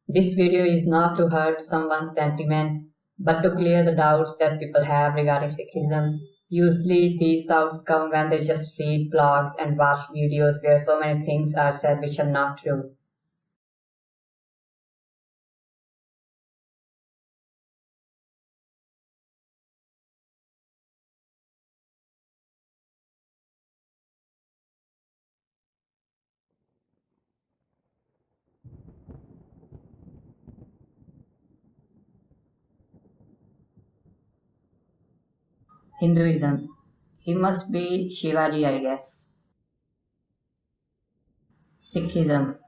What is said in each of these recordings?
This video is not to hurt someone's sentiments, but to clear the doubts that people have regarding Sikhism. Usually, these doubts come when they just read blogs and watch videos where so many things are said which are not true. Hinduism. He must be Shivaji, I guess. Sikhism.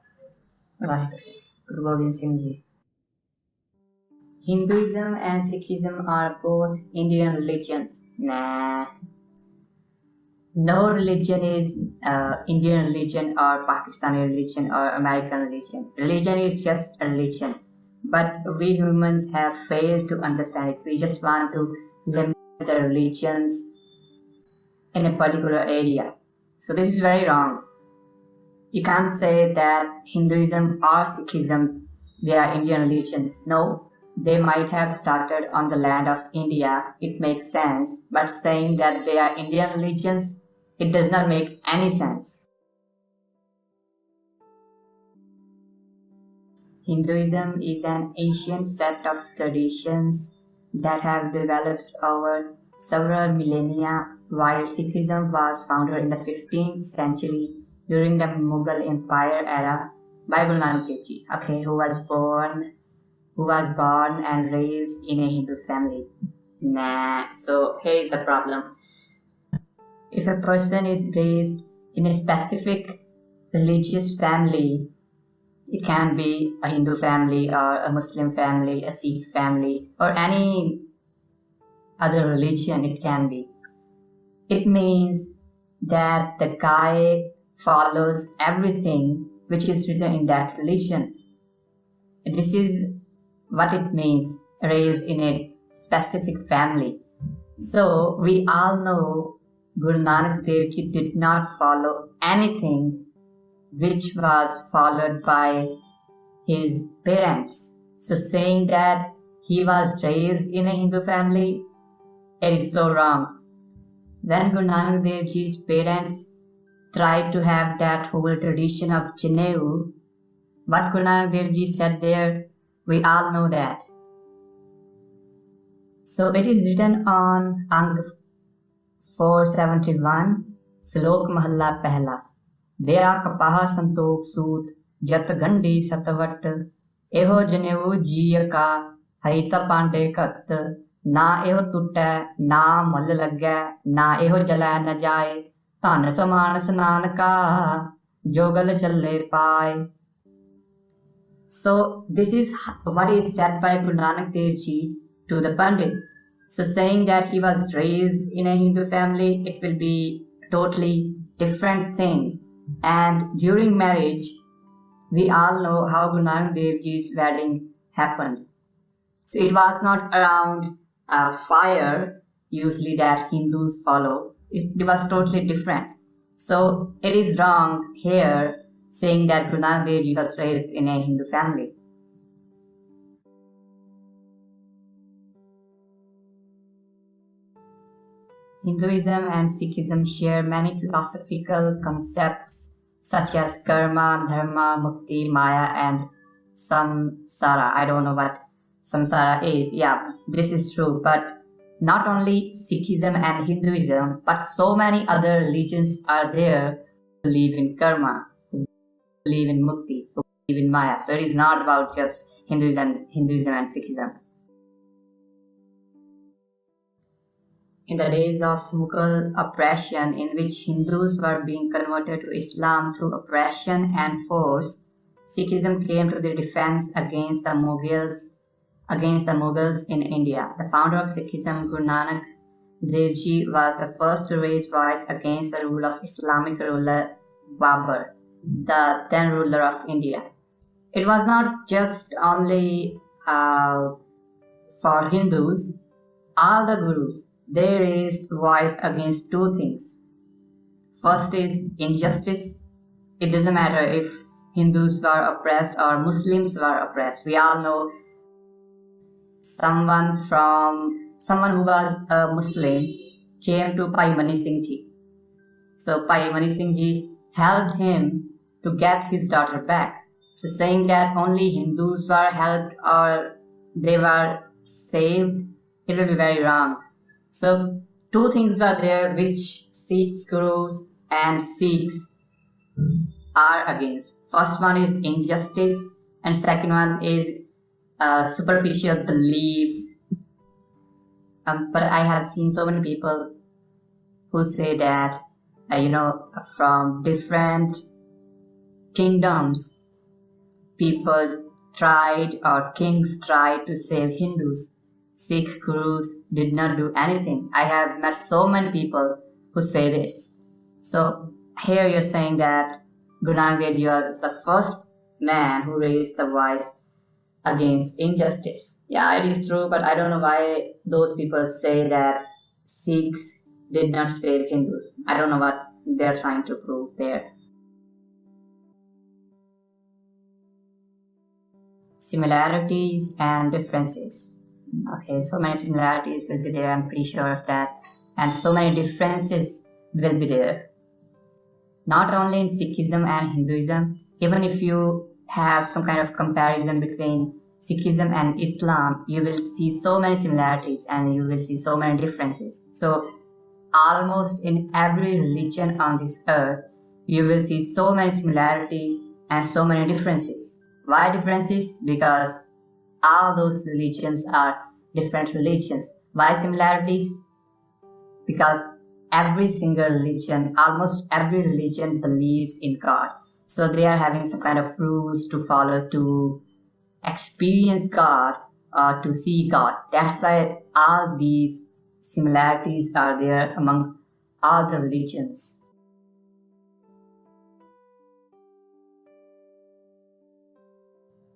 Waheguru Singh Ji. Hinduism and Sikhism are both Indian religions. Nah. No religion is Indian religion or Pakistani religion or American religion. Religion is just a religion. But we humans have failed to understand it. We just want to limit the religions in a particular area. So this is very wrong. You can't say that Hinduism or Sikhism, they are Indian religions. No, they might have started on the land of India. It makes sense. But saying that they are Indian religions, it does not make any sense. Hinduism is an ancient set of traditions that have developed over several millennia, while Sikhism was founded in the 15th century during the Mughal Empire era by Guru Nanak Dev Ji, who was born and raised in a Hindu family. So here is the problem. If a person is raised in a specific religious family, it can be a Hindu family or a Muslim family, a Sikh family, or any other religion it can be. It means that the guy follows everything which is written in that religion. This is what it means, raised in a specific family. So we all know Guru Nanak Dev Ji did not follow anything which was followed by his parents. So saying that he was raised in a Hindu family, it is so wrong. When Guru Nanak Dev Ji's parents tried to have that whole tradition of Janeu, what Guru Nanak Dev Ji said there, we all know that. So it is written on Ang 471, Slok Mahalla Pehla. Dera kapaha santok soot, jat gandi satavat, eho janevu jiya ka, haita pande kat, na eho tutta, na mal lagya, na eho jala na jaye, tan saman snan ka, jogal challe paye. So this is what is said by Guru Nanak Dev Ji to the Pandit. So saying that he was raised in a Hindu family, it will be a totally different thing. And during marriage, we all know how Guru Nanak Dev Ji's wedding happened. So it was not around fire, usually that Hindus follow. It was totally different. So it is wrong here saying that Guru Nanak Dev Ji was raised in a Hindu family. Hinduism and Sikhism share many philosophical concepts such as karma, dharma, mukti, maya, and samsara. I don't know what samsara is. Yeah, this is true. But not only Sikhism and Hinduism, but so many other religions are there who believe in karma, who believe in mukti, who believe in maya. So it is not about just Hinduism and Sikhism. In the days of Mughal oppression, in which Hindus were being converted to Islam through oppression and force, Sikhism came to the defense against the Mughals in India. The founder of Sikhism, Guru Nanak Dev Ji, was the first to raise voice against the rule of Islamic ruler Babur, the then ruler of India. It was not just only for Hindus. All the gurus, they raised voice against two things. First is injustice. It doesn't matter if Hindus were oppressed or Muslims were oppressed. We all know someone who was a Muslim came to Pai Mani Singh Ji. So Pai Mani Singh Ji helped him to get his daughter back. So saying that only Hindus were helped or they were saved, it will be very wrong. So two things were there which Sikhs, Gurus and Sikhs are against. First one is injustice and second one is superficial beliefs. But I have seen so many people who say that, from different kingdoms, people tried or kings tried to save Hindus. Sikh gurus did not do anything. I have met so many people who say this. So here you're saying that Guru Nanak Dev Ji was the first man who raised the voice against injustice. Yeah, it is true, but I don't know why those people say that Sikhs did not save Hindus. I don't know what they're trying to prove there. Similarities and differences. Okay, so many similarities will be there, I'm pretty sure of that. And so many differences will be there. Not only in Sikhism and Hinduism, even if you have some kind of comparison between Sikhism and Islam, you will see so many similarities and you will see so many differences. So almost in every religion on this earth, you will see so many similarities and so many differences. Why differences? Because all those religions are different religions. Why similarities? Because every single religion, almost every religion believes in God. So they are having some kind of rules to follow to experience God or to see God. That's why all these similarities are there among all the religions.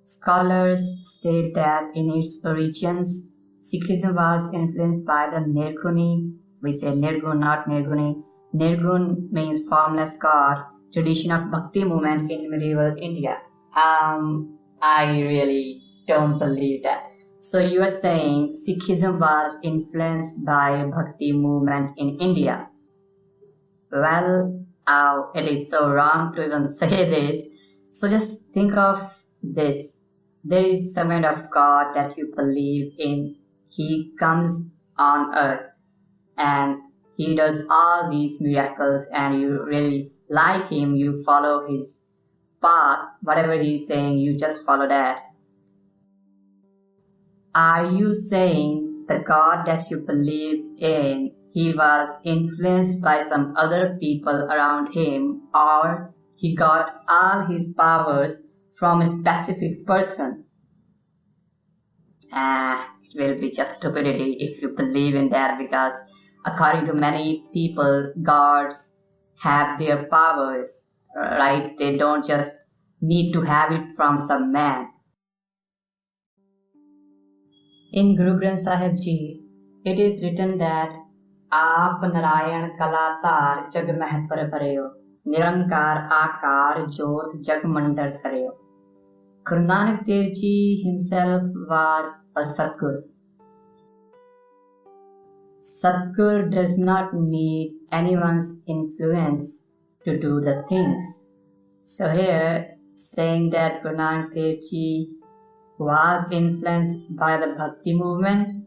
Scholars state that in its origins, Sikhism was influenced by the Nirguni. We say Nirgun, not Nirguni. Nirgun means formless God, tradition of Bhakti Movement in medieval India. I really don't believe that. So you are saying Sikhism was influenced by Bhakti Movement in India. Well, it is so wrong to even say this. So just think of this. There is some kind of God that you believe in. He comes on earth and he does all these miracles and you really like him, you follow his path, whatever he's saying, you just follow that. Are you saying the God that you believe in, he was influenced by some other people around him, or he got all his powers from a specific person? It will be just stupidity if you believe in that, because according to many people, gods have their powers, right? They don't just need to have it from some man. In Guru Granth Sahib Ji, it is written that Aap Narayan Kalatar Jag Meh Par Pareo, Nirankar Akar Jot Jag Mandal Kareo. Guru Nanak Dev Ji himself was a Satguru. Satguru does not need anyone's influence to do the things. So here, saying that Guru Nanak Dev Ji was influenced by the Bhakti movement,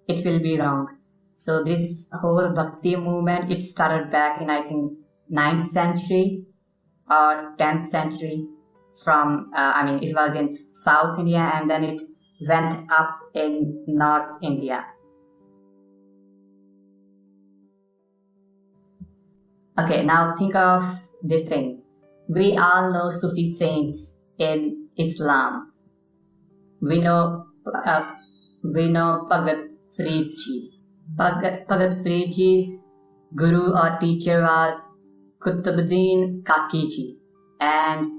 it will be wrong. So this whole Bhakti movement, it started back in, I think, 9th century or 10th century. It was in South India and then it went up in North India. Okay, now think of this thing. We all know Sufi saints in Islam. We know Bhagat Farid Ji. Bhagat Farid Ji's guru or teacher was Qutbuddin Kaki Ji, and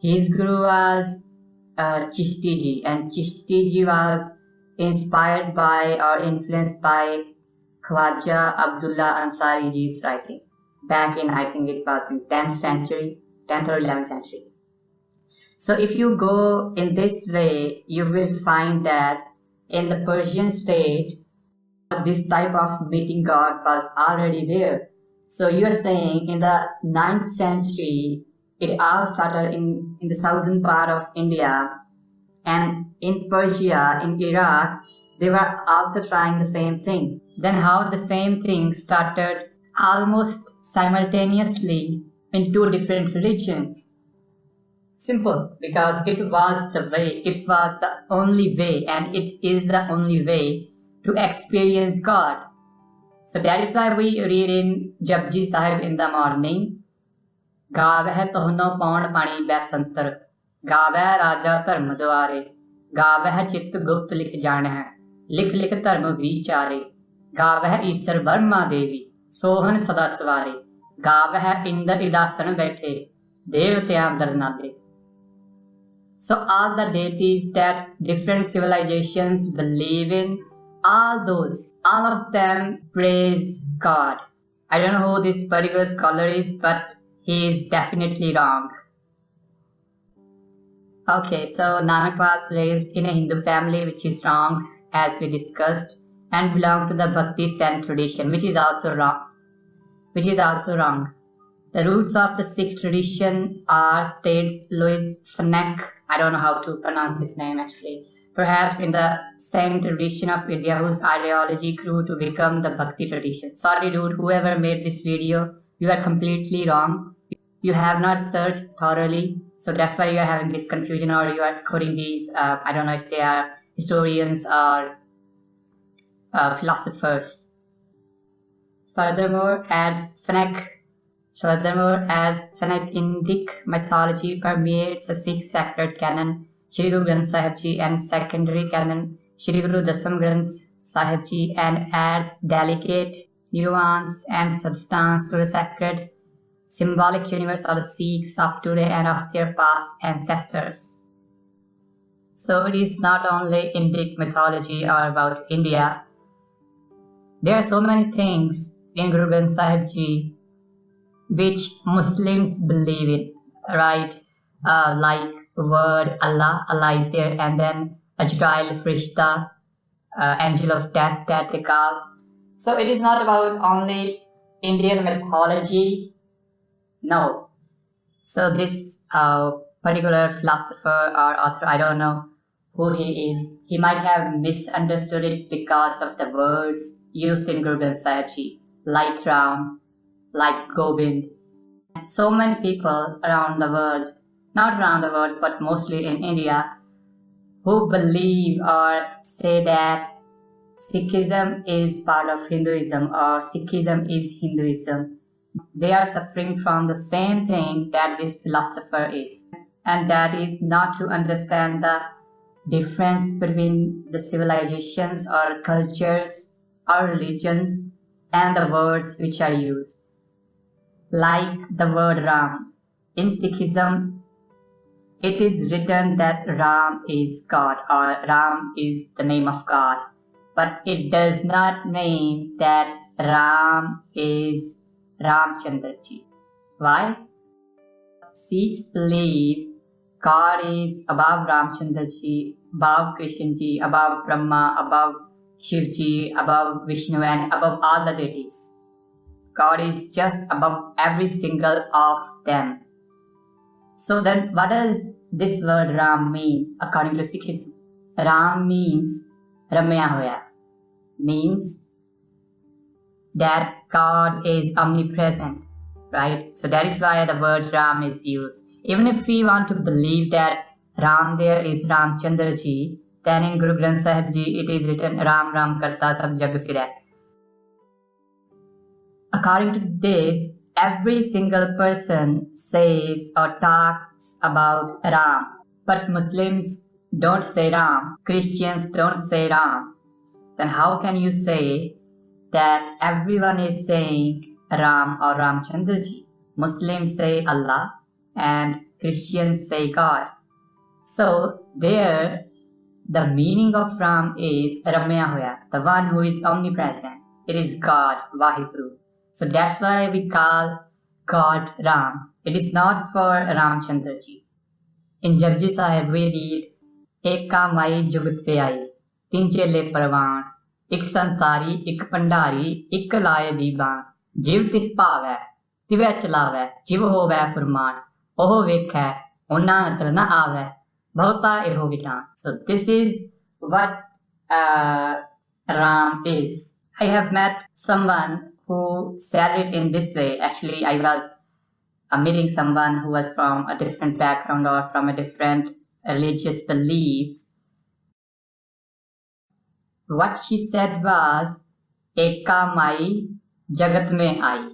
his guru was Chishti Ji, and Chishti Ji was inspired by or influenced by Khwaja Abdullah Ansari Ji's writing back in, I think it was in 10th century, 10th or 11th century. So if you go in this way, you will find that in the Persian state, this type of meeting God was already there. So you are saying in the 9th century, it all started in the southern part of India, and in Persia, in Iraq, they were also trying the same thing. Then how the same thing started almost simultaneously in two different religions? Simple, because it was the way, it was the only way, and it is the only way to experience God. So that is why we read in Japji Sahib in the morning, Gaveh tohno paun pani besantar, Gaveh raja dharm dware, Gaveh chit gupt likh jana, likh likh dharm vichare, Gaveh Isar Brahma Devi, Sohan sada sware, Gaveh indar idasan baithe, Devtyan darnade. So all the deities that different civilizations believe in, all of them praise God. I don't know who this particular scholar is, but he is definitely wrong. Okay, so Nanak was raised in a Hindu family, which is wrong, as we discussed, and belonged to the Bhakti Sant tradition, which is also wrong. The roots of the Sikh tradition are, states Louis Fenech, I don't know how to pronounce this name actually, perhaps in the same tradition of India whose ideology grew to become the Bhakti tradition. Sorry dude, whoever made this video, you are completely wrong. You have not searched thoroughly, so that's why you are having this confusion, or you are quoting these, I don't know if they are historians or philosophers. Furthermore, as Indic mythology permeates the Sikh sacred canon, Shri Guru Granth Sahib Ji, and secondary canon, Shri Guru Dasam Granth Sahib Ji, and adds delicate nuance and substance to the sacred symbolic universe of the Sikhs of today and of their past ancestors. So it is not only Indic mythology or about India. There are so many things in Guru Granth Sahib Ji which Muslims believe in, right? Like word Allah, Allah is there, and then Ajrail, Frishta, angel of death that they call. So it is not about only Indian mythology, no. So this particular philosopher or author, I don't know who he is, he might have misunderstood it because of the words used in Guru Granth Sahib Ji, like Ram, like Gobind. So many people around the world, not around the world, but mostly in India, who believe or say that Sikhism is part of Hinduism or Sikhism is Hinduism. They are suffering from the same thing that this philosopher is, and that is not to understand the difference between the civilizations or cultures or religions and the words which are used. Like the word Ram. In Sikhism, it is written that Ram is God or Ram is the name of God. But it does not mean that Ram is Ramchandra Ji. Why? Sikhs believe God is above Ramchandra Ji, above Krishna Ji, above Brahma, above Shiv Ji, above Vishnu, and above all the deities. God is just above every single of them. So then what does this word Ram mean according to Sikhism? Ram means Ramya Hoya. Means that God is omnipresent, right? So that is why the word Ram is used. Even if we want to believe that Ram there is Ramchandra Ji, then in Guru Granth Sahib Ji it is written Ram Ram Karta Sab Jag Firai. According to this, every single person says or talks about Ram, but Muslims don't say Ram, Christians don't say Ram. Then how can you say that everyone is saying Ram or Ramchandra Ji? Muslims say Allah and Christians say God. So there, the meaning of Ram is Ramya Hoya, the one who is omnipresent. It is God, Waheguru. So that's why we call God Ram. It is not for Ramchandra Ji. In Japji Sahib we read, Eka Mai Jugat Pe Ai, Tin Chele Parwan, Ik Sansari, Ik Pandari, Ik Laye Diban, Jiv Tis Pavai, Tive Chalave, Jiv Hove Furman, Oho Vekhe, Onna Natar Na Ave, Bhauta Eho Vitan. So this is what Ram is. I have met someone who said it in this way. Actually, I was meeting someone who was from a different background or from a different religious beliefs. What she said was, Eka Mai Jagat Mein Ai.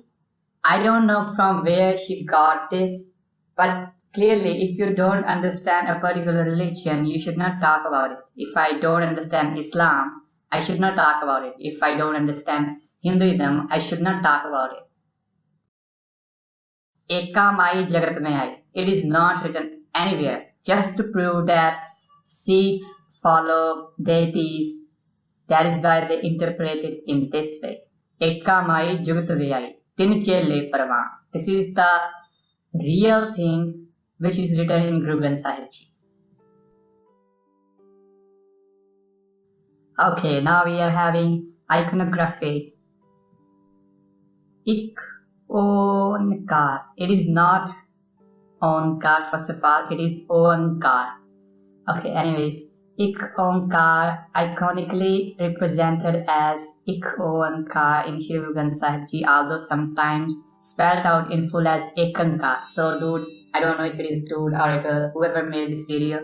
I don't know from where she got this, but clearly if you don't understand a particular religion, you should not talk about it. If I don't understand Islam, I should not talk about it. If I don't understand Hinduism, I should not talk about it. Eka Mai Jagat Mein Ai. It is not written anywhere, just to prove that Sikhs follow deities. That is why they interpret it in this way. Eka Mai Jagat Mein Ai. Tin Chele Parwan. This is the real thing which is written in Guru Granth Sahib Ji. Okay, now we are having iconography. Ik Onkar. It is not Onkar, first of all, it is Onkar. Okay, anyways, Ik Onkar, iconically represented as Ik Onkar in Shri Guru Granth Sahib Ji, although sometimes spelled out in full as Ekankar. So dude, I don't know if it is dude or a girl, whoever made this video,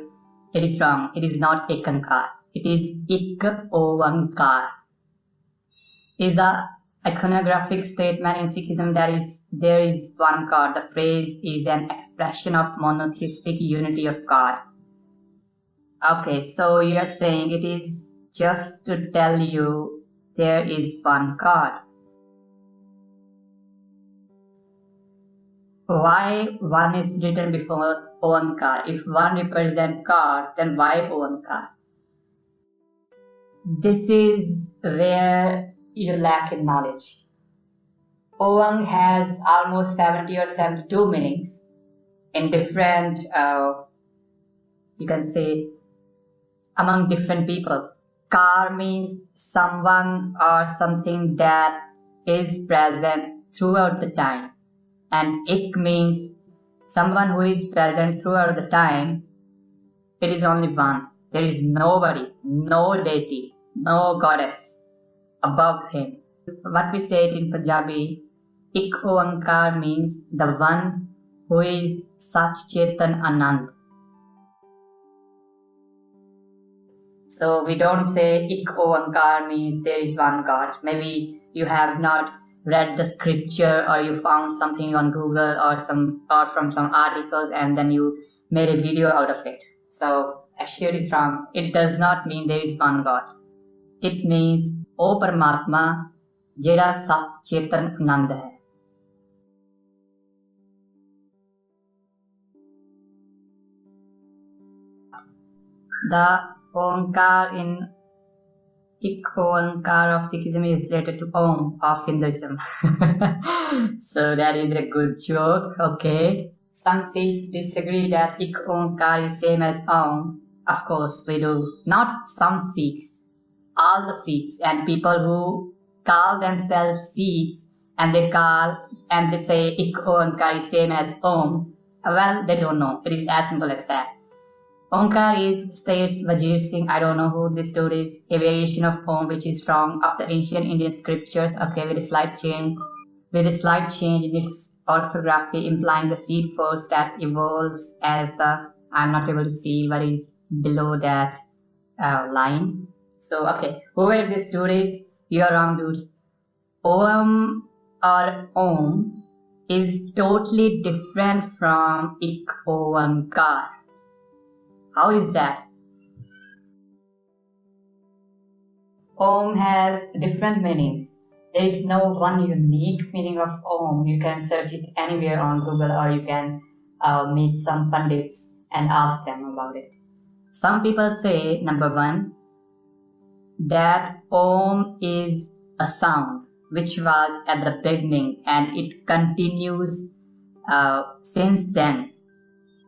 it is wrong. It is not Ekankar. It is Ik Onkar. Is a iconographic statement in Sikhism that is, there is one God. The phrase is an expression of monotheistic unity of God. Okay, so you are saying it is just to tell you there is one God. Why one is written before Onkar? If one represents God, then why Onkar? This is where you lack in knowledge. Om has almost 70 or 72 meanings in different, you can say, among different people. Kar means someone or something that is present throughout the time. And Ik means someone who is present throughout the time. It is only one. There is nobody, no deity, no goddess above him. What we say it in Punjabi, Ik Oankar means the one who is Sach Chetan Anand. So we don't say Ik Oankar means there is one God. Maybe you have not read the scripture or you found something on Google or from some articles and then you made a video out of it. So actually it is wrong. It does not mean there is one God. It means O Paramatma Jeda Sat Chetan Anand hai. The Onkar in Ik Onkar of Sikhism is related to Om of Hinduism. So that is a good joke, okay. Some Sikhs disagree that Ik Onkar is same as Om. Of course we do. Not some Sikhs. All the Sikhs and people who call themselves Sikhs and they say Ik Onkar is same as Om. Well, they don't know. It is as simple as that. Onkar is, states Vajir Singh, I don't know who this dude is, a variation of Om which is strong of the ancient Indian scriptures, okay, with a slight change in its orthography, implying the seed force that evolves as the, I'm not able to see what is below that line. So, okay, whoever this dude is, you are wrong, dude. Om or Om is totally different from Ik Oankar. How is that? Om has different meanings. There is no one unique meaning of Om. You can search it anywhere on Google or you can meet some pandits and ask them about it. Some people say, number one, that Om is a sound which was at the beginning and it continues since then.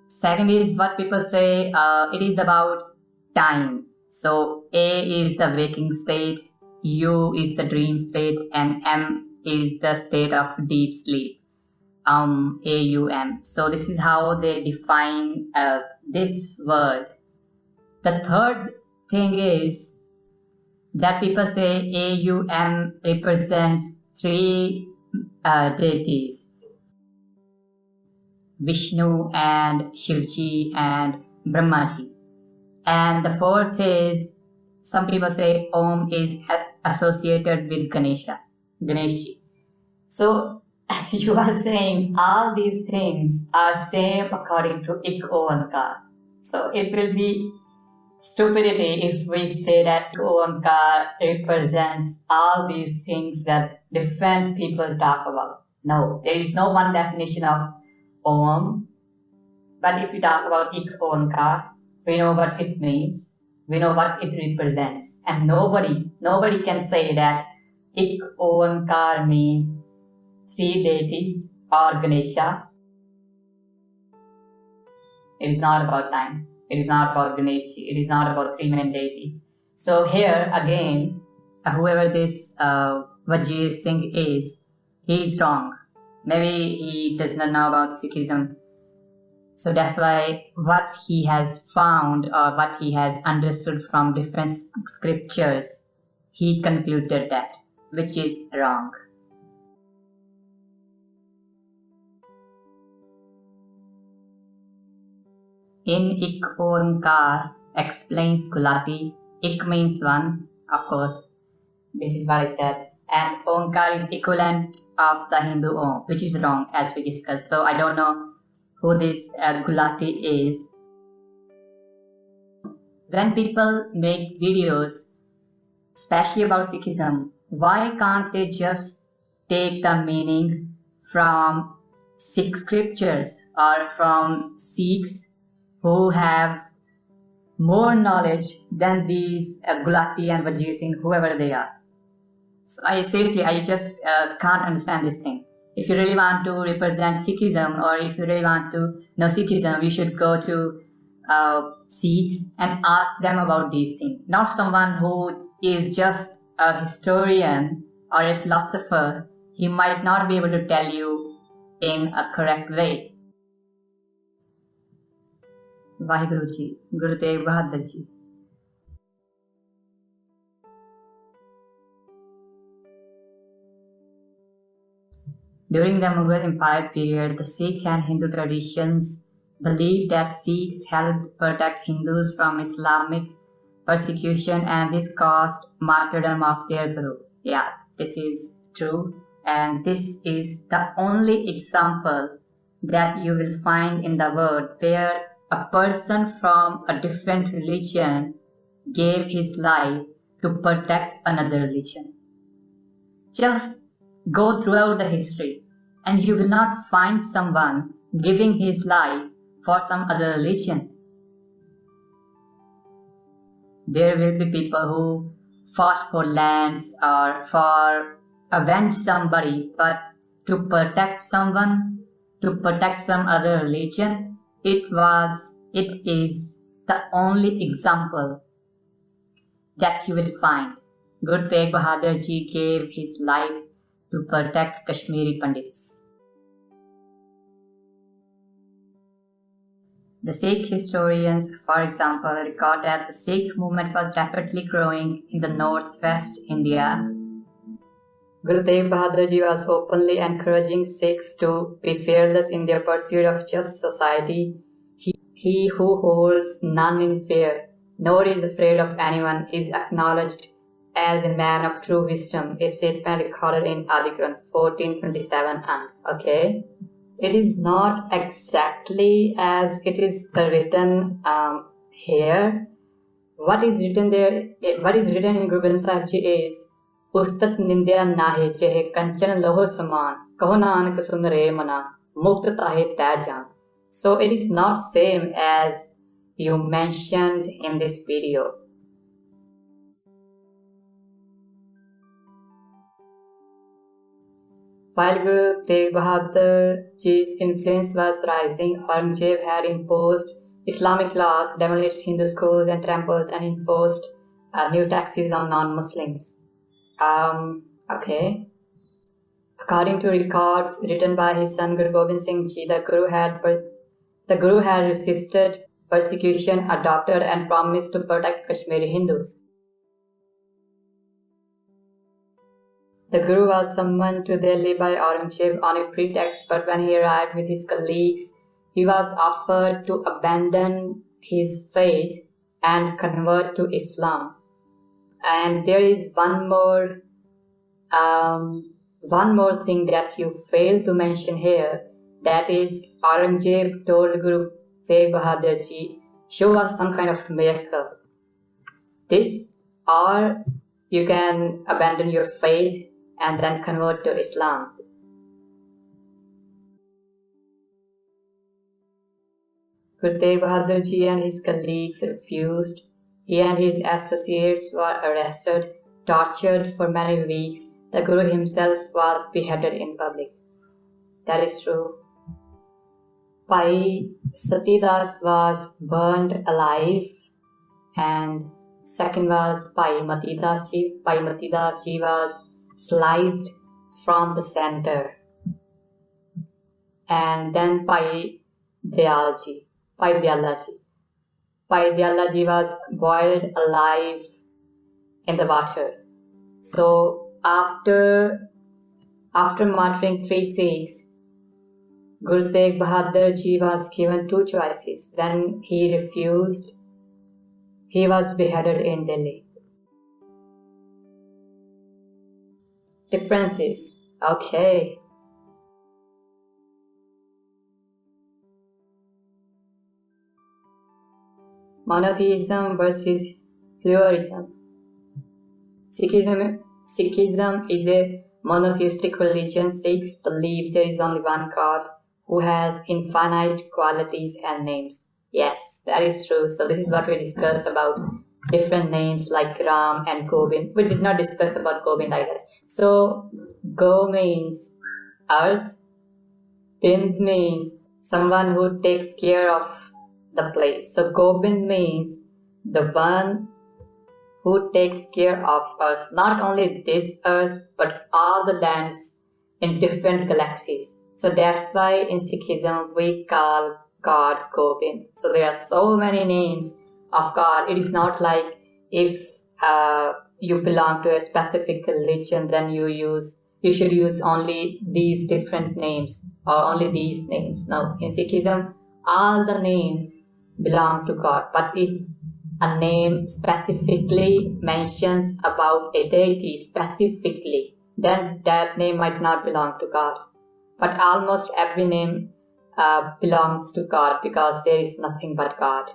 Second is what people say, it is about time. So A is the waking state, U is the dream state, and M is the state of deep sleep. AUM. So this is how they define this word. The third thing is that people say AUM represents three deities: Vishnu and Shivji and Brahmaji. And the fourth is, some people say Om is associated with Ganeshji. So you are saying all these things are same according to Ik Oankar. So it will be stupidity if we say that Oankar represents all these things that different people talk about. No, there is no one definition of Om. But if we talk about Ik Oankar, we know what it means, we know what it represents, and nobody can say that Ik Oankar means three deities or Ganesha. It is not about time. It is not about Ganeshji. It is not about three main deities. So here again, whoever this Vajir Singh is, he is wrong. Maybe he does not know about Sikhism. So that's why what he has found or what he has understood from different scriptures, he concluded that, which is wrong. In Ik Oankar explains Gulati. Ik means one, of course. This is what I said. And Oankar is equivalent of the Hindu Om, which is wrong as we discussed. So I don't know who this Gulati is. When people make videos, especially about Sikhism, why can't they just take the meanings from Sikh scriptures or from Sikhs who have more knowledge than these Gulati and Vajir Singh, whoever they are? So I just can't understand this thing. If you really want to represent Sikhism, or if you really want to know Sikhism, you should go to Sikhs and ask them about these things. Not someone who is just a historian or a philosopher. He might not be able to tell you in a correct way. Waheguru Ji, Guru Tegh Bahadur Ji. During the Mughal Empire period, the Sikh and Hindu traditions believed that Sikhs helped protect Hindus from Islamic persecution, and this caused martyrdom of their guru. Yeah, this is true, and this is the only example that you will find in the world where a person from a different religion gave his life to protect another religion. Just go throughout the history and you will not find someone giving his life for some other religion. There will be people who fought for lands or for avenge somebody, but to protect someone, to protect some other religion, it is the only example that you will find. Guru Tegh Bahadur Ji gave his life to protect Kashmiri Pandits. The Sikh historians, for example, record that the Sikh movement was rapidly growing in the northwest India. Guru Tegh Bahadur Ji was openly encouraging Sikhs to be fearless in their pursuit of just society. He who holds none in fear, nor is afraid of anyone, is acknowledged as a man of true wisdom, a statement recorded in Adi Granth 1427 and. Okay, it is not exactly as it is written here. What is written there? What is written in Guru Granth Sahib Ji is Ustat Nindya Nahe Jehe Kanchan Loho Saman Kaho Nanak Sunare Mana Mukt Tahe Tajan. So it is not same as you mentioned in this video. While Guru Tegh Bahadur Ji's influence was rising, Aurangzeb had imposed Islamic laws, demolished Hindu schools and temples, and enforced new taxes on non-Muslims. Okay. According to records written by his son Guru Gobind Singh Ji, the Guru had resisted persecution, adopted, and promised to protect Kashmiri Hindus. The Guru was summoned to Delhi by Aurangzeb on a pretext, but when he arrived with his colleagues, he was offered to abandon his faith and convert to Islam. And there is one more thing that you failed to mention here. That is, Aurangzeb told Guru Tegh Bahadur Ji, show us some kind of miracle. This, or you can abandon your faith and then convert to Islam. Guru Tegh Bahadur Ji and his colleagues refused. He and his associates were arrested, tortured for many weeks. The Guru himself was beheaded in public. That is true. Bhai Satidas was burned alive, and second was Bhai Matidas Ji. Bhai Matidas Ji was sliced from the center. And then Bhai Dayal Ji. Bhai Dayala Ji. Bhai Dayala Ji was boiled alive in the water. So after martyring 3 Sikhs, Guru Tegh Bahadur Ji was given 2 choices. When he refused, he was beheaded in Delhi. Differences. Okay. Monotheism versus pluralism. Sikhism is a monotheistic religion. Sikhs believe there is only one God who has infinite qualities and names. Yes, that is true. So this is what we discussed about different names like Ram and Gobind. We did not discuss about Gobind, I guess. So Go means earth. Bind means someone who takes care of the place. So Gobind means the one who takes care of us, not only this earth, but all the lands in different galaxies. So that's why in Sikhism we call God Gobind. So there are so many names of God. It is not like if you belong to a specific religion, then you should use only these different names or only these names. No, in Sikhism, all the names belong to God. But if a name specifically mentions about a deity specifically, then that name might not belong to God. But almost every name belongs to God because there is nothing but God.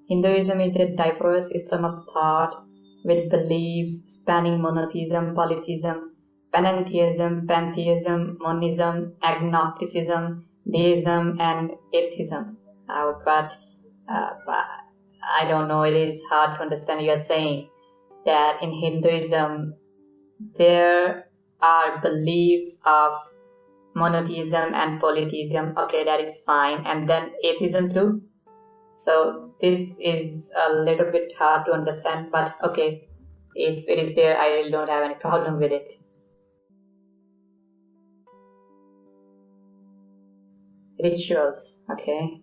Hinduism is a diverse system of thought with beliefs spanning monotheism, polytheism, pantheism, monism, agnosticism, deism, and atheism. But I don't know, it is hard to understand. You are saying that in Hinduism there are beliefs of monotheism and polytheism. Okay, that is fine. And then atheism too. So this is a little bit hard to understand, but okay, if it is there, I really don't have any problem with it. Rituals, okay.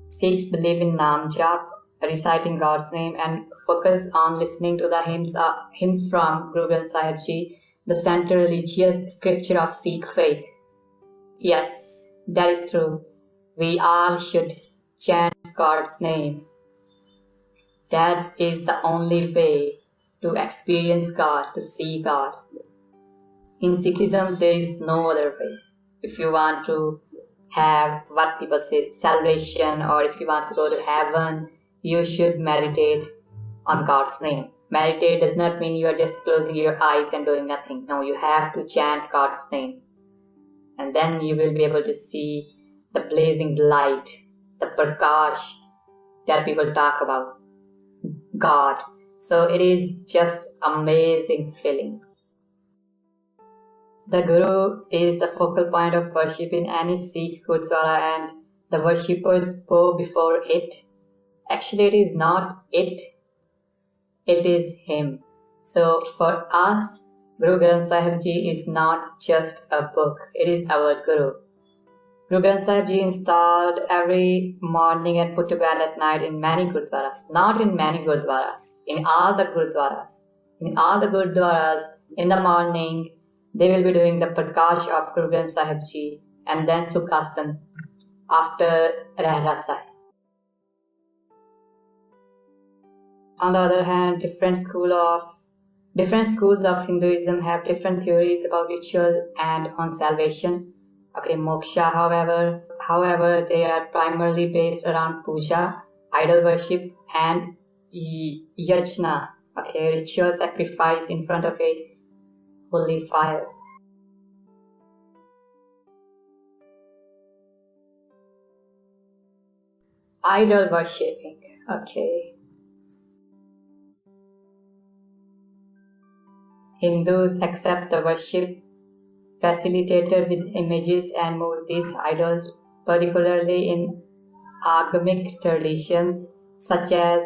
Sikhs believe in Nam Jap, reciting God's name, and focus on listening to the hymns from Guru Granth Sahib Ji, the central religious scripture of Sikh faith. Yes, that is true. We all should chant God's name. That is the only way to experience God, to see God. In Sikhism, there is no other way. If you want to have what people say, salvation, or if you want to go to heaven, you should meditate on God's name. Meditate does not mean you are just closing your eyes and doing nothing. No, you have to chant God's name. And then you will be able to see the blazing light, the prakash that people talk about. God. So it is just amazing feeling. The Guru is the focal point of worship in any Sikh Gurdwara, and the worshippers bow before it. Actually, it is not it, it is him. So for us, Guru Granth Sahib Ji is not just a book, it is our Guru. Guru Granth Sahib Ji installed every morning and put to bed at night in many Gurdwaras. Not in many Gurdwaras, in all the Gurdwaras. In all the Gurdwaras, in the morning, they will be doing the Prakash of Guru Granth Sahib Ji and then Sukhasan after Rehra Sahib. On the other hand, different schools of Hinduism have different theories about ritual and on salvation. Okay, moksha, however, they are primarily based around puja, idol worship, and yajna, okay, ritual sacrifice in front of a holy fire. Idol worshipping, okay. Hindus accept the worship facilitated with images and murtis, idols, particularly in agamic traditions such as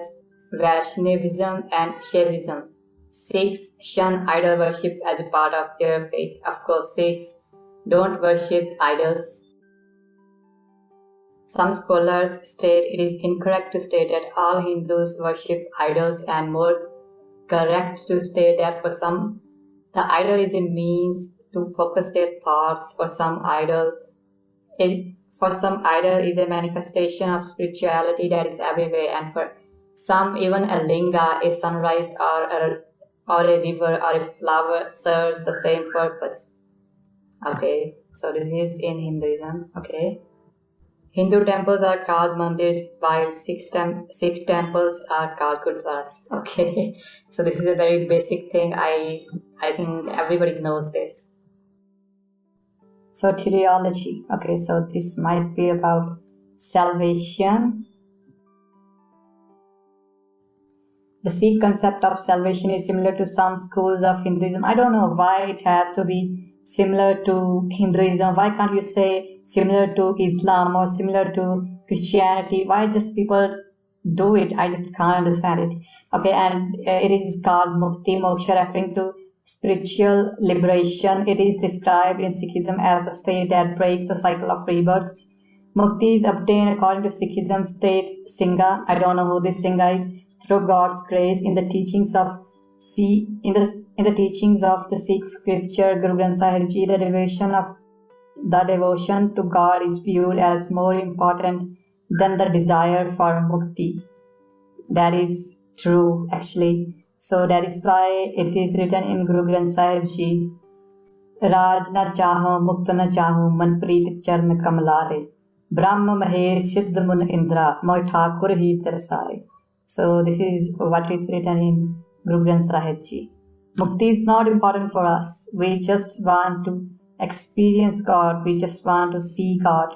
Vaishnavism and Shaivism. Sikhs shun idol worship as a part of their faith. Of course, Sikhs don't worship idols. Some scholars state it is incorrect to state that all Hindus worship idols, and more correct to state that for some, the idol is a means to focus their thoughts. For some, idol is a manifestation of spirituality that is everywhere, and for some, even a linga, a sunrise, or a river or a flower serves the same purpose. Okay, so this is in Hinduism. Okay, Hindu temples are called mandirs, while Sikh temples are called gurdwaras. Okay, so this is a very basic thing. I think everybody knows this. Soteriology. Okay, so this might be about salvation. The Sikh concept of salvation is similar to some schools of Hinduism. I don't know why it has to be similar to Hinduism. Why can't you say similar to Islam or similar to Christianity? Why just people do it? I just can't understand it. Okay, and it is called Mukti Moksha, referring to spiritual liberation. It is described in Sikhism as a state that breaks the cycle of rebirths. Mukti is obtained according to Sikhism, states Singha. I don't know who this Singha is. Through God's grace, in the teachings of the Sikh scripture, Guru Granth Sahib Ji, the devotion to God is viewed as more important than the desire for mukti. That is true, actually. So that is why it is written in Guru Granth Sahib Ji, Raj na chaho, mukta na chaho, manpreet charn kamalare, Brahma maher siddh mun indra, moi thakur hi tarsare. So this is what is written in Guru Granth Sahib Ji. Mukti is not important for us. We just want to experience God. We just want to see God.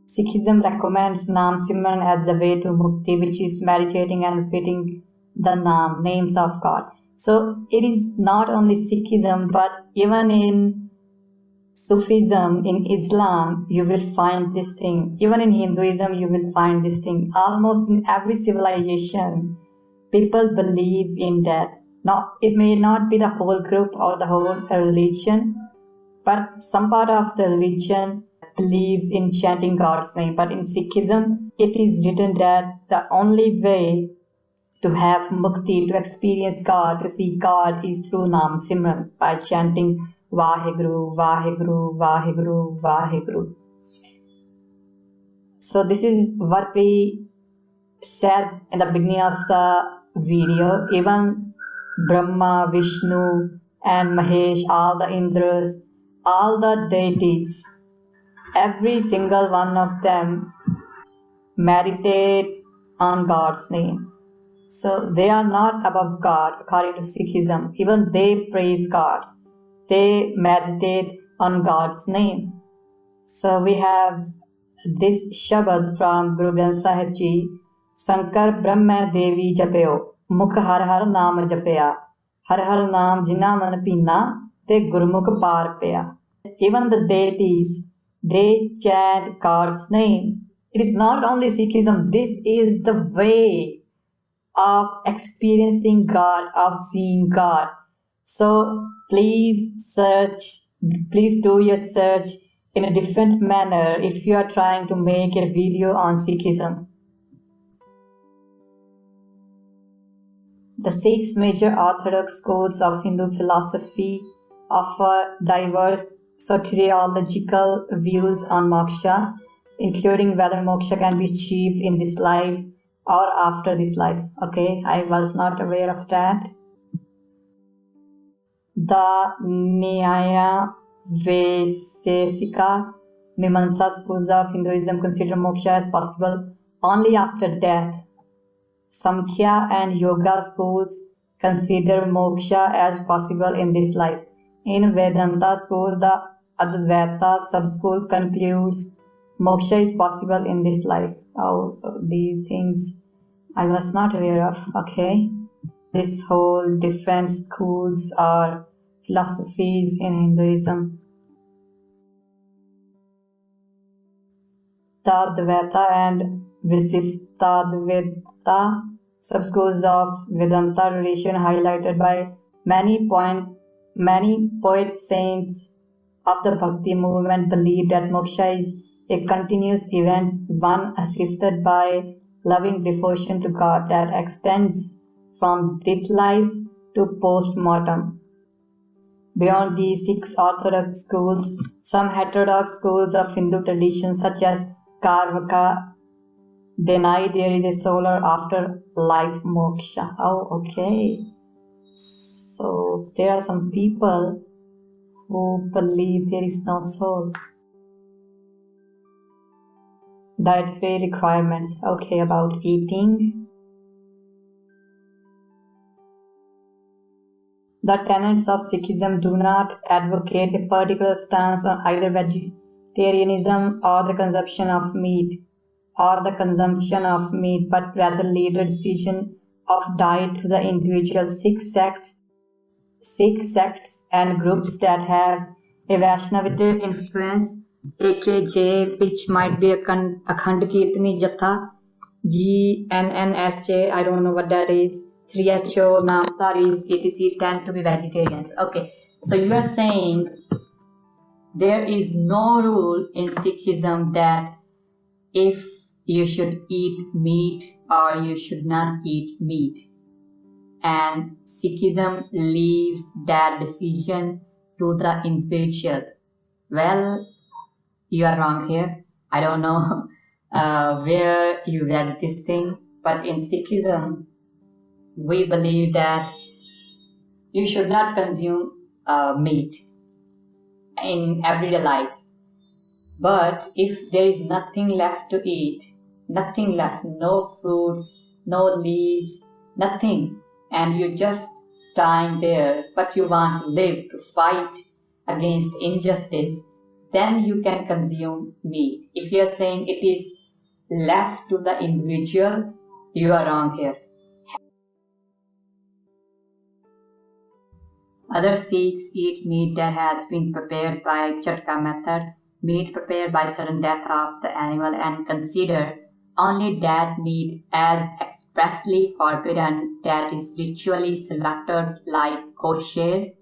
Sikhism recommends Naam Simran as the way to Mukti, which is meditating and repeating the names of God. So it is not only Sikhism, but even in Sufism, in Islam, you will find this thing. Even in Hinduism, you will find this thing. Almost in every civilization, people believe in that. Now, it may not be the whole group or the whole religion, but some part of the religion believes in chanting God's name. But in Sikhism, it is written that the only way to have mukti, to experience God, to see God, is through Naam Simran, by chanting Waheguru, Waheguru, Waheguru, Waheguru. So this is what we said in the beginning of the video. Even Brahma, Vishnu and Mahesh, all the Indras, all the deities, every single one of them meditate on God's name. So they are not above God according to Sikhism. Even they praise God. They meditate on God's name. So we have this Shabad from Guru Granth Sahib Ji, Sankar Brahma Devi Japeo, Mukh Har Har Naam Japaya, Har Har Naam Jina Man Pina, Te Gurmukh Par Paya. Even the deities, they chant God's name. It is not only Sikhism, this is the way of experiencing God, of seeing God. So please do your search in a different manner if you are trying to make a video on Sikhism. The 6 major orthodox schools of Hindu philosophy offer diverse soteriological views on moksha, including whether moksha can be achieved in this life or after this life. Okay, I was not aware of that. The Nyaya Vaisesika Mimamsa schools of Hinduism consider moksha as possible only after death. Samkhya and Yoga schools consider moksha as possible in this life. In Vedanta school, the Advaita sub-school concludes moksha is possible in this life. Oh, so these things I was not aware of. Okay. This whole different schools or philosophies in Hinduism. The Advaita and Visistadvaita sub-schools of Vedanta tradition highlighted by many poet saints of the Bhakti Movement believe that moksha is a continuous event, one assisted by loving devotion to God that extends from this life to post-mortem. Beyond these 6 orthodox schools, some heterodox schools of Hindu tradition such as Karvaka deny there is a soul or after-life moksha. Oh, okay. So there are some people who believe there is no soul. Dietary requirements. Okay, about eating. The tenets of Sikhism do not advocate a particular stance on either vegetarianism or the consumption of meat, but rather leave the decision of diet to the individual. Sikh sects and groups that have a Vaishnavitic influence, AKJ, which might be a Akhand Kirtani Jatha, GNNSJ, I don't know what that is, 3HO, Namtaris, etc., tend to be vegetarians. Okay, so you are saying there is no rule in Sikhism that if you should eat meat or you should not eat meat. And Sikhism leaves that decision to the individual. Well, you are wrong here. I don't know where you read this thing, but in Sikhism, we believe that you should not consume meat in everyday life. But if there is nothing left to eat, nothing left, no fruits, no leaves, nothing, and you're just dying there, but you want to live to fight against injustice, then you can consume meat. If you're saying it is left to the individual, you are wrong here. Other Sikhs eat meat that has been prepared by chatka method, meat prepared by sudden death of the animal, and consider only that meat as expressly forbidden that is ritually selected like kosher.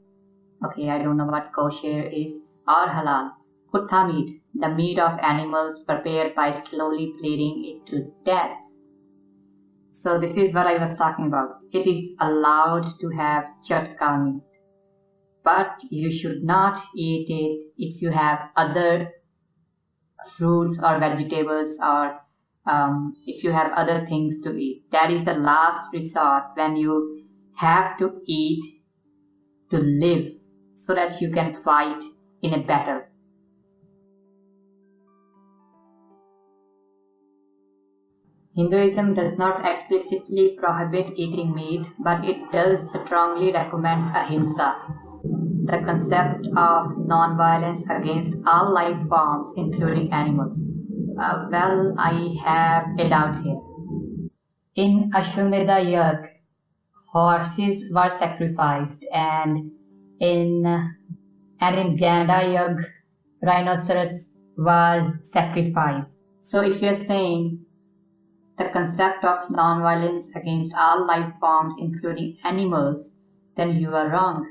Okay, I don't know what kosher is, or halal. Kutta meat, the meat of animals prepared by slowly bleeding it to death. So this is what I was talking about. It is allowed to have chatka meat, but you should not eat it if you have other fruits or vegetables, or if you have other things to eat. That is the last resort when you have to eat to live so that you can fight in a battle. Hinduism does not explicitly prohibit eating meat, but it does strongly recommend ahimsa, the concept of non-violence against all life forms, including animals. Well, I have a doubt here. In Ashwamedha Yagna, horses were sacrificed, and in Ganda Yagna, rhinoceros was sacrificed. So if you're saying the concept of non-violence against all life forms, including animals, then you are wrong.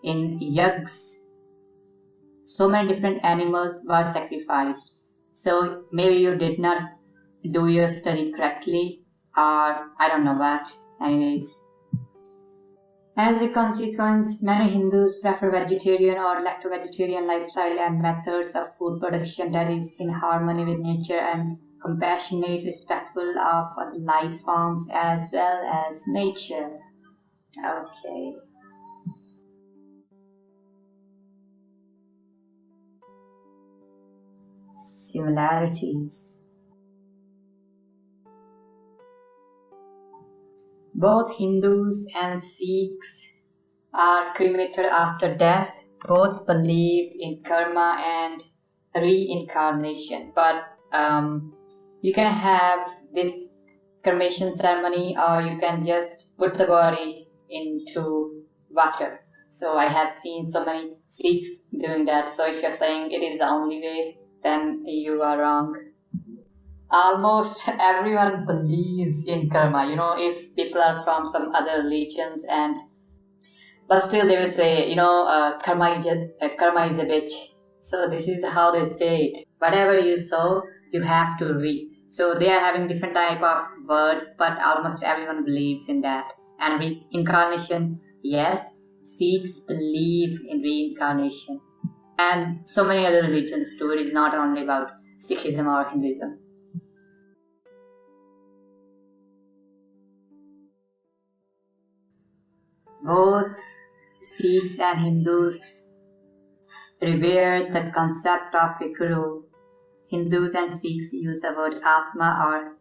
In yagnas, so many different animals were sacrificed. So maybe you did not do your study correctly, or I don't know what. Anyways, as a consequence, many Hindus prefer vegetarian or lacto-vegetarian lifestyle and methods of food production that is in harmony with nature and compassionate, respectful of other life forms as well as nature. Okay. Similarities. Both Hindus and Sikhs are cremated after death. Both believe in karma and reincarnation, but you can have this cremation ceremony, or you can just put the body into water. So I have seen so many Sikhs doing that. So if you're saying it is the only way, then you are wrong. Almost everyone believes in karma. If people are from some other religions, but still they will say, karma is a bitch. So this is how they say it. Whatever you sow, you have to reap. So they are having different type of words, but almost everyone believes in that. And reincarnation, yes, Sikhs believe in reincarnation. And so many other religions too. It is not only about Sikhism or Hinduism. Both Sikhs and Hindus revere the concept of Waheguru. Hindus and Sikhs use the word Atma or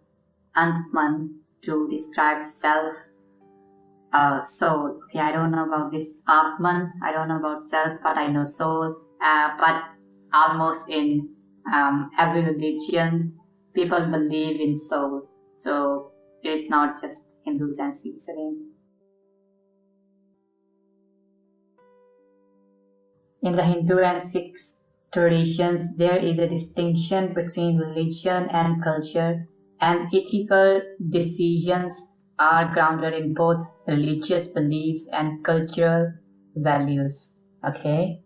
Antman to describe self, soul. Okay, I don't know about this Atman, I don't know about self, but I know soul. But almost in every religion, people believe in soul. So it is not just Hindus and Sikhs again. In the Hindu and Sikh traditions, there is a distinction between religion and culture, and ethical decisions are grounded in both religious beliefs and cultural values. Okay?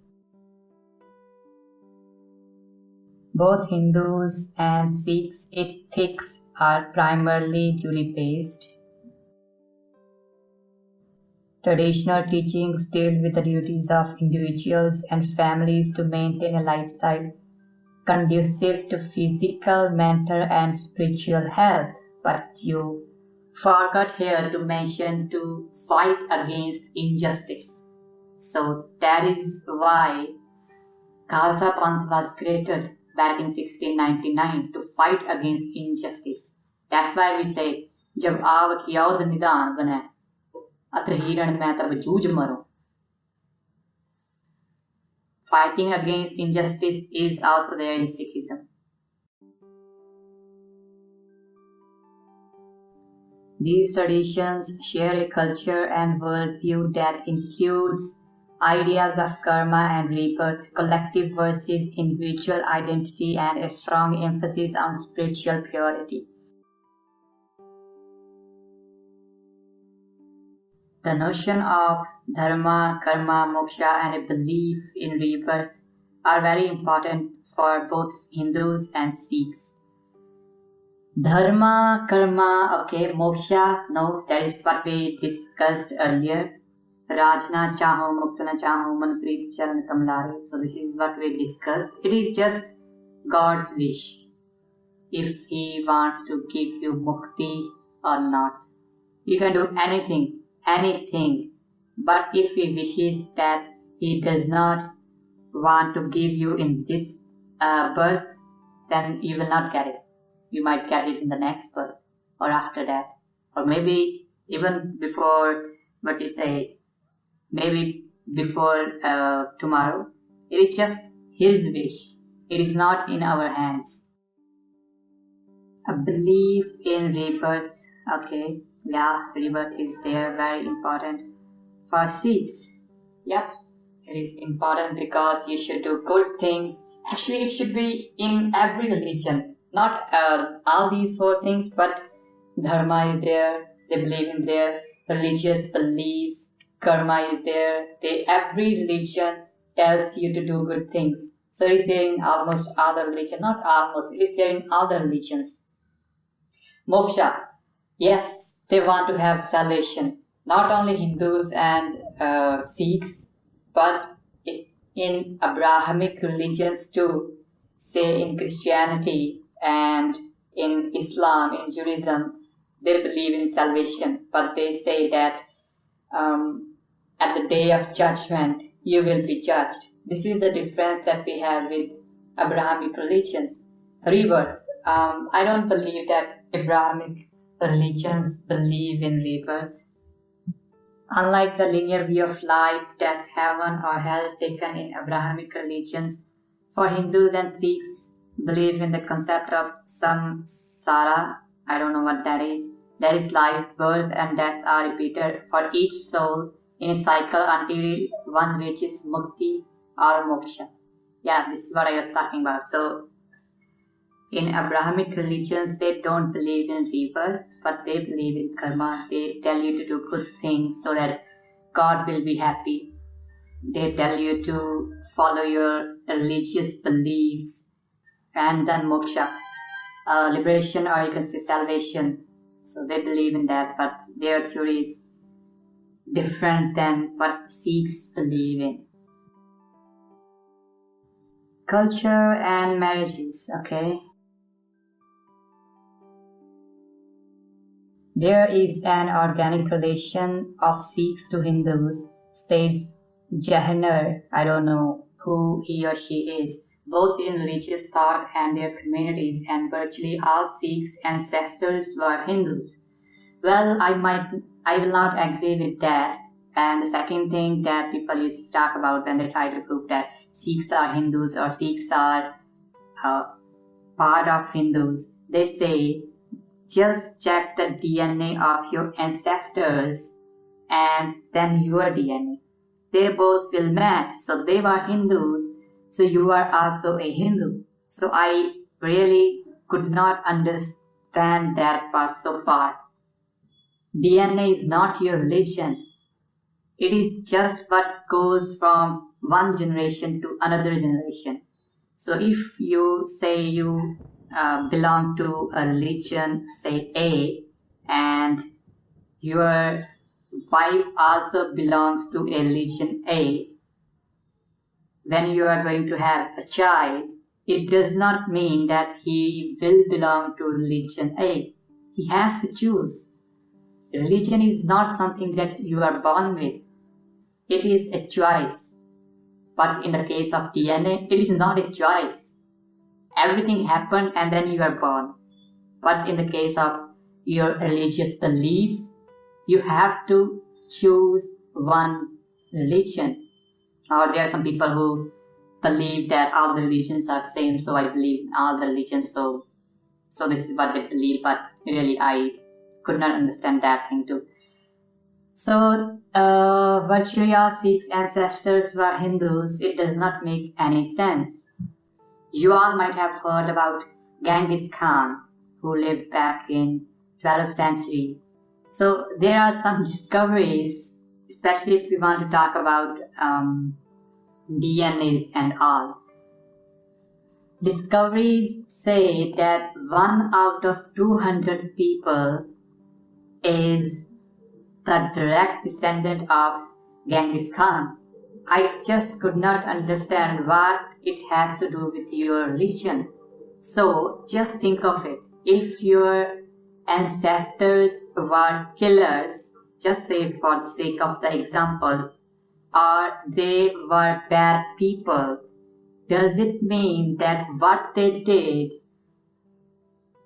Both Hindus and Sikhs' ethics are primarily duty-based. Traditional teachings deal with the duties of individuals and families to maintain a lifestyle conducive to physical, mental, and spiritual health. But you forgot here to mention to fight against injustice. So that is why Khalsa Panth was created back in 1699 to fight against injustice. That's why we say, जब आवक यौध निदान बने अत्र हिरण में तब जूझ मरो. Fighting against injustice is also there in Sikhism. These traditions share a culture and worldview that includes ideas of karma and rebirth, collective versus individual identity, and a strong emphasis on spiritual purity. The notion of dharma, karma, moksha, and a belief in rebirth are very important for both Hindus and Sikhs. Dharma, karma, okay, moksha, no, that is what we discussed earlier. Rajna chaho, muktana chaho, manpreet charan kamlare. So this is what we discussed. It is just God's wish. If He wants to give you mukti or not. You can do anything. But if He wishes that He does not want to give you in this birth, then you will not get it. You might get it in the next birth or after that, or maybe even before, maybe before tomorrow. It is just His wish. It is not in our hands. A belief in rebirth. Okay, yeah, rebirth is there, very important for Sikhs. Yep, it is important because you should do good things. Actually, it should be in every religion, not all these four things, but dharma is there. They believe in their religious beliefs. Karma is there. Every religion tells you to do good things. So it is there in almost all the religion, not almost. It is there in all the religions. Moksha. Yes, they want to have salvation. Not only Hindus and Sikhs, but in Abrahamic religions too. Say in Christianity and in Islam, in Judaism, they believe in salvation, but they say that at the day of judgment, you will be judged. This is the difference that we have with Abrahamic religions. Rebirth. I don't believe that Abrahamic religions believe in rebirth. Unlike the linear view of life, death, heaven, or hell taken in Abrahamic religions, for Hindus and Sikhs believe in the concept of samsara. I don't know what that is. That is life, birth, and death are repeated for each soul in a cycle until one reaches mukti or moksha. Yeah, this is what I was talking about. So, in Abrahamic religions, they don't believe in rebirth, but they believe in karma. They tell you to do good things so that God will be happy. They tell you to follow your religious beliefs, and then moksha, liberation, or you can say salvation. So they believe in that, but their theory is different than what Sikhs believe in. Culture and marriages, okay. There is an organic relation of Sikhs to Hindus, states Jahner, I don't know who he or she is, both in religious thought and their communities, and virtually all Sikhs' ancestors were Hindus. Well, I will not agree with that. And the second thing that people used to talk about when they try to prove that Sikhs are Hindus or Sikhs are part of Hindus, they say, just check the DNA of your ancestors and then your DNA. They both will match. So they were Hindus, so you are also a Hindu. So I really could not understand that part so far. DNA is not your religion. It is just what goes from one generation to another generation. So if you say you belong to a religion, say A, and your wife also belongs to a religion A, when you are going to have a child, it does not mean that he will belong to religion A. He has to choose. Religion is not something that you are born with. It is a choice. But in the case of DNA, it is not a choice. Everything happened and then you are born. But in the case of your religious beliefs, you have to choose one religion. Or there are some people who believe that all the religions are same, so I believe in all the religions, so this is what they believe, but really I could not understand that thing too. So, virtually all Sikhs' ancestors were Hindus. It does not make any sense. You all might have heard about Genghis Khan, who lived back in 12th century. So there are some discoveries, especially if we want to talk about DNAs and all. Discoveries say that 1 out of 200 people is the direct descendant of Genghis Khan. I just could not understand what it has to do with your religion. So just think of it. If your ancestors were killers, just say for the sake of the example, or they were bad people, does it mean that what they did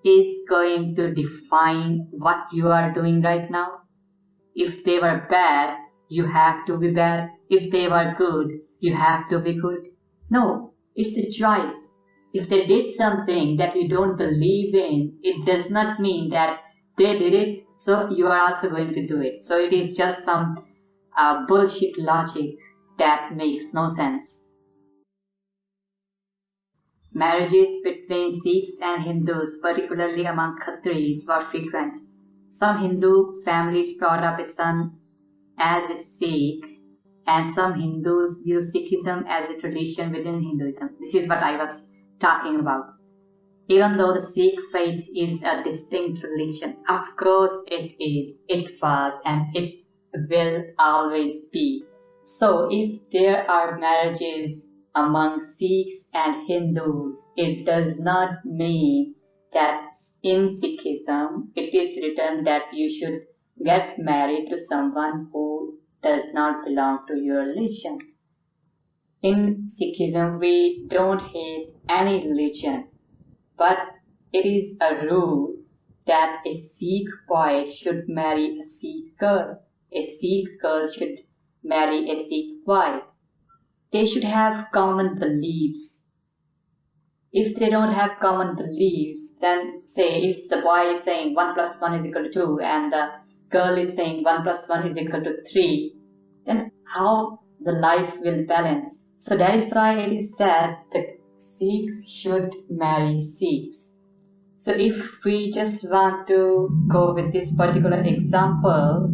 is going to define what you are doing right now? If they were bad, you have to be bad. If they were good, you have to be good. No, it's a choice. if they did something that you don't believe in, it does not mean that they did it, so you are also going to do it. So it is just some bullshit logic that makes no sense. Marriages between Sikhs and Hindus, particularly among Khatris, were frequent. Some Hindu families brought up a son as a Sikh, and some Hindus view Sikhism as a tradition within Hinduism. This is what I was talking about. Even though the Sikh faith is a distinct religion, of course it is, it was, and it will always be. So if there are marriages among Sikhs and Hindus, it does not mean that in Sikhism it is written that you should get married to someone who does not belong to your religion. In Sikhism, we don't hate any religion, but it is a rule that a Sikh boy should marry a Sikh girl. A Sikh girl should marry a Sikh boy. They should have common beliefs. If they don't have common beliefs, then say if the boy is saying 1 plus 1 is equal to 2 and the girl is saying 1 plus 1 is equal to 3, then how the life will balance? So that is why it is said that Sikhs should marry Sikhs. So if we just want to go with this particular example,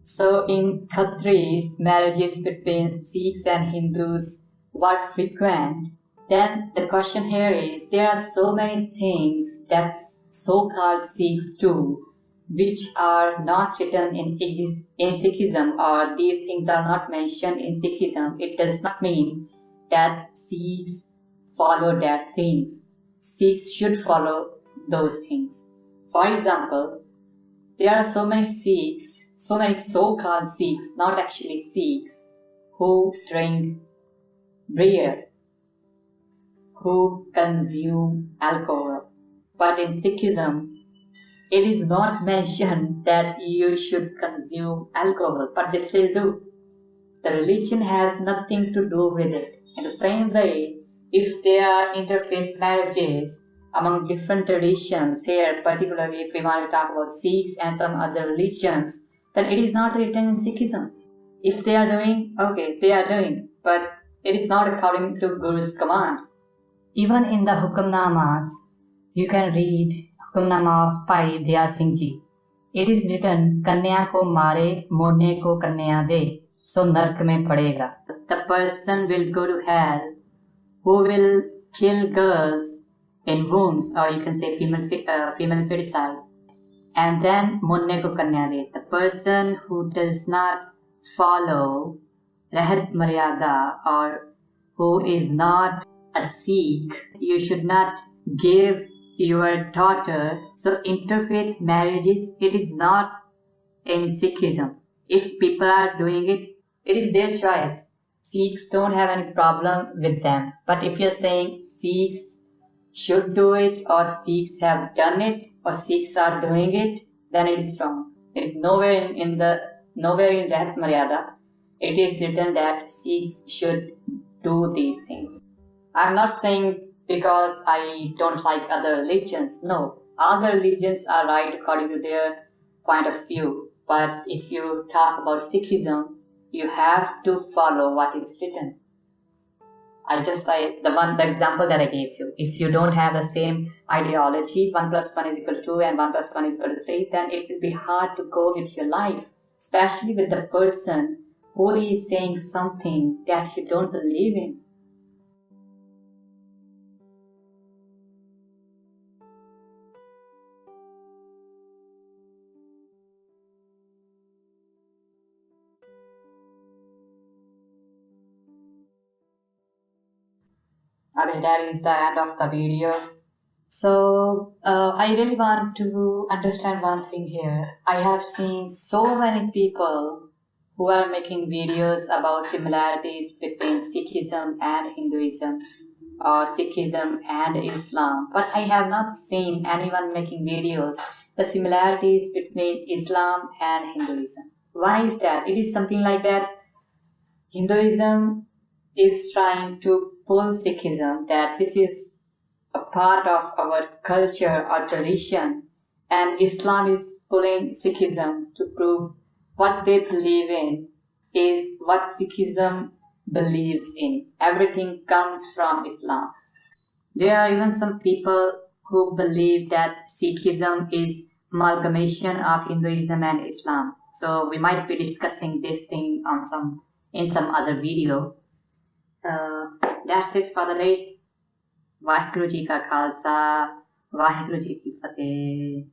so in Khatris, marriages between Sikhs and Hindus were frequent. Then the question here is, there are so many things that so-called Sikhs do which are not written in Sikhism, or these things are not mentioned in Sikhism. It does not mean that Sikhs follow that things. Sikhs should follow those things. For example, there are so many Sikhs, so many so-called Sikhs, not actually Sikhs, who drink beer, who consume alcohol. But in Sikhism, it is not mentioned that you should consume alcohol, but they still do. The religion has nothing to do with it. In the same way, if there are interfaith marriages among different traditions here, particularly if we want to talk about Sikhs and some other religions, then it is not written in Sikhism. If they are doing, okay, they are doing, but it is not according to Guru's command. Even in the Hukamnamas, you can read Hukamnama of Pai Daya Singh Ji. It is written, Kanya ko mare, mone ko kanya de, so nark mein padega. The person will go to hell who will kill girls in wombs, or you can say female feticide. And then munne ko kanya de, the person who does not follow Rahat Maryada, or who is not a Sikh, you should not give your daughter. So interfaith marriages, it is not in Sikhism. If people are doing it, it is their choice. Sikhs don't have any problem with them. But if you're saying Sikhs should do it, or Sikhs have done it, or Sikhs are doing it, then it is wrong. Nowhere in Rahat Maryada it is written that Sikhs should do these things. I'm not saying because I don't like other religions. No, other religions are right according to their point of view. But if you talk about Sikhism, you have to follow what is written. The example that I gave you. If you don't have the same ideology, 1 plus 1 is equal to 2 and 1 plus 1 is equal to 3, then it will be hard to go with your life. Especially with the person who is saying something that you don't believe in. Okay, that is the end of the video. So, I really want to understand one thing here. I have seen so many people who are making videos about similarities between Sikhism and Hinduism, or Sikhism and Islam, but I have not seen anyone making videos the similarities between Islam and Hinduism. Why is that? It is something like that. Hinduism is trying to pull Sikhism, that this is a part of our culture or tradition, and Islam is pulling Sikhism to prove what they believe in is what Sikhism believes in. Everything comes from Islam. There are even some people who believe that Sikhism is amalgamation of Hinduism and Islam. So we might be discussing this thing in some other video. That's it for the day. Waheguru Ji Ka Khalsa, Waheguru Ji Ki Fateh.